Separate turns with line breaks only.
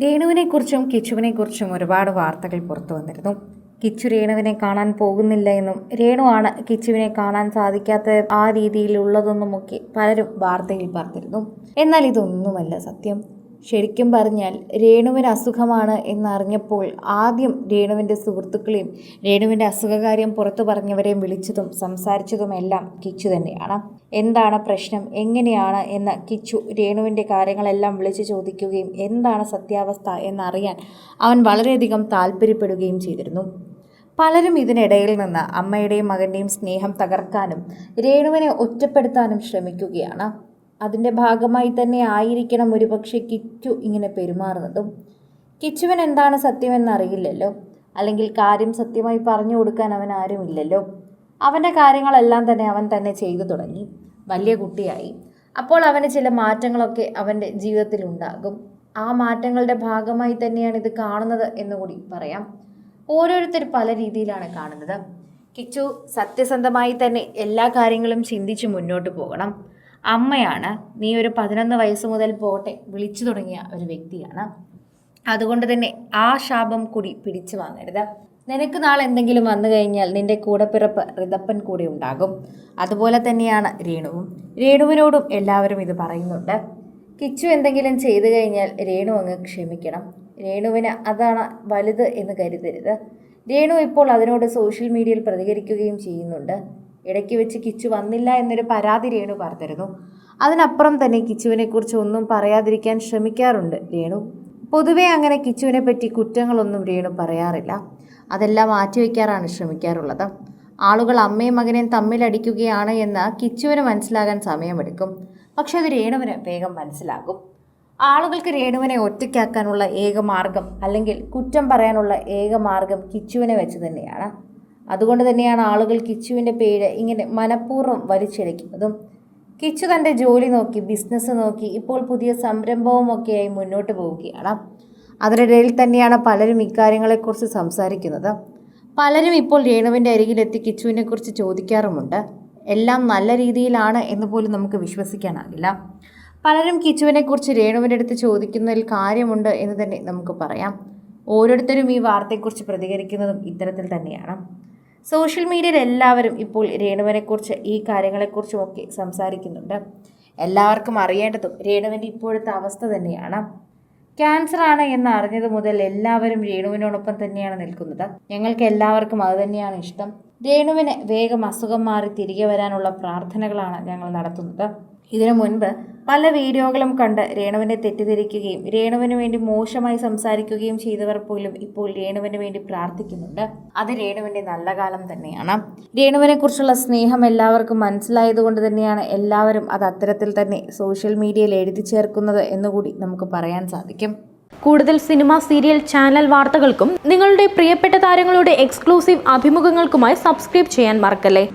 രേണുവിനെക്കുറിച്ചും കിച്ചുവിനെക്കുറിച്ചും ഒരുപാട് വാർത്തകൾ പുറത്തു വന്നിരുന്നു. കിച്ചു രേണുവിനെ കാണാൻ പോകുന്നില്ല എന്നും രേണു ആണ് കിച്ചുവിനെ കാണാൻ സാധിക്കാത്ത ആ രീതിയിലുള്ളതെന്നുമൊക്കെ പലരും വാർത്തയിൽ പറഞ്ഞിരുന്നു. എന്നാൽ ഇതൊന്നുമല്ല സത്യം. ശരിക്കും പറഞ്ഞാൽ രേണുവിന് അസുഖമാണ് എന്നറിഞ്ഞപ്പോൾ ആദ്യം രേണുവിൻ്റെ സുഹൃത്തുക്കളെയും രേണുവിൻ്റെ അസുഖകാര്യം പുറത്തു പറഞ്ഞവരെയും വിളിച്ചതും സംസാരിച്ചതുമെല്ലാം കിച്ചു തന്നെയാണ്. എന്താണ് പ്രശ്നം, എങ്ങനെയാണ് എന്ന് കിച്ചു രേണുവിൻ്റെ കാര്യങ്ങളെല്ലാം വിളിച്ചു ചോദിക്കുകയും എന്താണ് സത്യാവസ്ഥ എന്നറിയാൻ അവൻ വളരെയധികം താല്പര്യപ്പെടുകയും ചെയ്തിരുന്നു. പലരും ഇതിനിടയിൽ നിന്ന് അമ്മയുടെയും മകൻ്റെയും സ്നേഹം തകർക്കാനും രേണുവിനെ ഒറ്റപ്പെടുത്താനും ശ്രമിക്കുകയാണ്. അതിൻ്റെ ഭാഗമായി തന്നെ ആയിരിക്കണം ഒരുപക്ഷെ കിച്ചു ഇങ്ങനെ പെരുമാറുന്നതും. കിച്ചുവിന് എന്താണ് സത്യമെന്നറിയില്ലല്ലോ, അല്ലെങ്കിൽ കാര്യം സത്യമായി പറഞ്ഞു കൊടുക്കാൻ അവൻ ആരുമില്ലല്ലോ. അവൻ്റെ കാര്യങ്ങളെല്ലാം തന്നെ അവൻ തന്നെ ചെയ്തു തുടങ്ങി, വലിയ കുട്ടിയായി. അപ്പോൾ അവന് ചില മാറ്റങ്ങളൊക്കെ അവൻ്റെ ജീവിതത്തിൽ ഉണ്ടാകും. ആ മാറ്റങ്ങളുടെ ഭാഗമായി തന്നെയാണ് ഇത് കാണുന്നത് എന്നുകൂടി പറയാം. ഓരോരുത്തർ പല രീതിയിലാണ് കാണുന്നത്. കിച്ചു സത്യസന്ധമായി തന്നെ എല്ലാ കാര്യങ്ങളും ചിന്തിച്ച് മുന്നോട്ട് പോകണം. അമ്മയാണ്, നീ ഒരു 11 വയസ്സ് മുതൽ പോട്ടെ വിളിച്ചു തുടങ്ങിയ ഒരു വ്യക്തിയാണ്. അതുകൊണ്ട് തന്നെ ആ ശാപം കൂടി പിടിച്ചു വാങ്ങരുത്. നിനക്ക് നാളെ എന്തെങ്കിലും വന്നു കഴിഞ്ഞാൽ നിന്റെ കൂടപ്പിറപ്പ് റിതപ്പൻ കൂടെ ഉണ്ടാകും. അതുപോലെ തന്നെയാണ് രേണുവും. രേണുവിനോടും എല്ലാവരും ഇത് പറയുന്നുണ്ട്. കിച്ചു എന്തെങ്കിലും ചെയ്തു കഴിഞ്ഞാൽ രേണു അങ്ങ് ക്ഷമിക്കണം. രേണുവിന് അതാണ് വലുത് എന്ന് കരുതരുത്. രേണു ഇപ്പോൾ അതിനോട് സോഷ്യൽ മീഡിയയിൽ പ്രതികരിക്കുകയും ചെയ്യുന്നുണ്ട്. ഇടയ്ക്ക് വെച്ച് കിച്ചു വന്നില്ല എന്നൊരു പരാതി രേണു പറഞ്ഞിരുന്നു. അതിനപ്പുറം തന്നെ കിച്ചുവിനെക്കുറിച്ച് ഒന്നും പറയാതിരിക്കാൻ ശ്രമിക്കാറുണ്ട് രേണു. പൊതുവെ അങ്ങനെ കിച്ചുവിനെ പറ്റി കുറ്റങ്ങളൊന്നും രേണു പറയാറില്ല. അതെല്ലാം മാറ്റിവെക്കാറാണ് ശ്രമിക്കാറുള്ളത്. ആളുകൾ അമ്മയും മകനെയും തമ്മിലടിക്കുകയാണ് എന്ന് കിച്ചുവിന് മനസ്സിലാകാൻ സമയമെടുക്കും. പക്ഷെ അത് രേണുവിന് വേഗം മനസ്സിലാകും. ആളുകൾക്ക് രേണുവിനെ ഒറ്റയ്ക്കാക്കാനുള്ള ഏക മാർഗം, അല്ലെങ്കിൽ കുറ്റം പറയാനുള്ള ഏക മാർഗം കിച്ചുവിനെ വെച്ച് തന്നെയാണ്. അതുകൊണ്ട് തന്നെയാണ് ആളുകൾ കിച്ചുവിൻ്റെ പേര് ഇങ്ങനെ മനഃപൂർവ്വം വലിച്ചിഴയ്ക്കുന്നതും. കിച്ചു തൻ്റെ ജോലി നോക്കി, ബിസിനസ് നോക്കി, ഇപ്പോൾ പുതിയ സംരംഭവുമൊക്കെയായി മുന്നോട്ട് പോവുകയാണ്. അതിനിടയിൽ തന്നെയാണ് പലരും ഇക്കാര്യങ്ങളെക്കുറിച്ച് സംസാരിക്കുന്നത്. പലരും ഇപ്പോൾ രേണുവിൻ്റെ അരികിലെത്തി കിച്ചുവിനെക്കുറിച്ച് ചോദിക്കാറുമുണ്ട്. എല്ലാം നല്ല രീതിയിലാണ് എന്ന് പോലും നമുക്ക് വിശ്വസിക്കാനാകില്ല. പലരും കിച്ചുവിനെക്കുറിച്ച് രേണുവിൻ്റെ അടുത്ത് ചോദിക്കുന്നതിൽ കാര്യമുണ്ട് എന്ന് തന്നെ നമുക്ക് പറയാം. ഓരോരുത്തരും ഈ വാർത്തയെക്കുറിച്ച് പ്രതികരിക്കുന്നതും ഇത്തരത്തിൽ തന്നെയാണ്. സോഷ്യൽ മീഡിയയിൽ എല്ലാവരും ഇപ്പോൾ രേണുവിനെക്കുറിച്ച് ഈ കാര്യങ്ങളെക്കുറിച്ചുമൊക്കെ സംസാരിക്കുന്നുണ്ട്. എല്ലാവർക്കും അറിയേണ്ടതും രേണുവിൻ്റെ ഇപ്പോഴത്തെ അവസ്ഥ തന്നെയാണ്. ക്യാൻസറാണ് എന്ന് അറിഞ്ഞത് മുതൽ എല്ലാവരും രേണുവിനോടൊപ്പം തന്നെയാണ് നിൽക്കുന്നത്. ഞങ്ങൾക്ക് എല്ലാവർക്കും അത് തന്നെയാണ് ഇഷ്ടം. രേണുവിന് വേഗം അസുഖം മാറി തിരികെ വരാനുള്ള പ്രാർത്ഥനകളാണ് ഞങ്ങൾ നടത്തുന്നത്. ഇതിനു മുൻപ് പല വീഡിയോകളും കണ്ട് രേണുവിനെ തെറ്റിദ്ധരിക്കുകയും രേണുവിന് വേണ്ടി മോശമായി സംസാരിക്കുകയും ചെയ്തവർ പോലും ഇപ്പോൾ രേണുവിന് വേണ്ടി പ്രാർത്ഥിക്കുന്നുണ്ട്. അത് രേണുവിൻ്റെ നല്ല കാലം തന്നെയാണ്. രേണുവിനെ കുറിച്ചുള്ള സ്നേഹം എല്ലാവർക്കും മനസ്സിലായതുകൊണ്ട് തന്നെയാണ് എല്ലാവരും അത് അത്തരത്തിൽ തന്നെ സോഷ്യൽ മീഡിയയിൽ എഴുതി ചേർക്കുന്നത് എന്നുകൂടി നമുക്ക് പറയാൻ സാധിക്കും.
കൂടുതൽ സിനിമ, സീരിയൽ, ചാനൽ വാർത്തകൾക്കും നിങ്ങളുടെ പ്രിയപ്പെട്ട താരങ്ങളുടെ എക്സ്ക്ലൂസീവ് അഭിമുഖങ്ങൾക്കുമായി സബ്സ്ക്രൈബ് ചെയ്യാൻ മറക്കല്ലേ.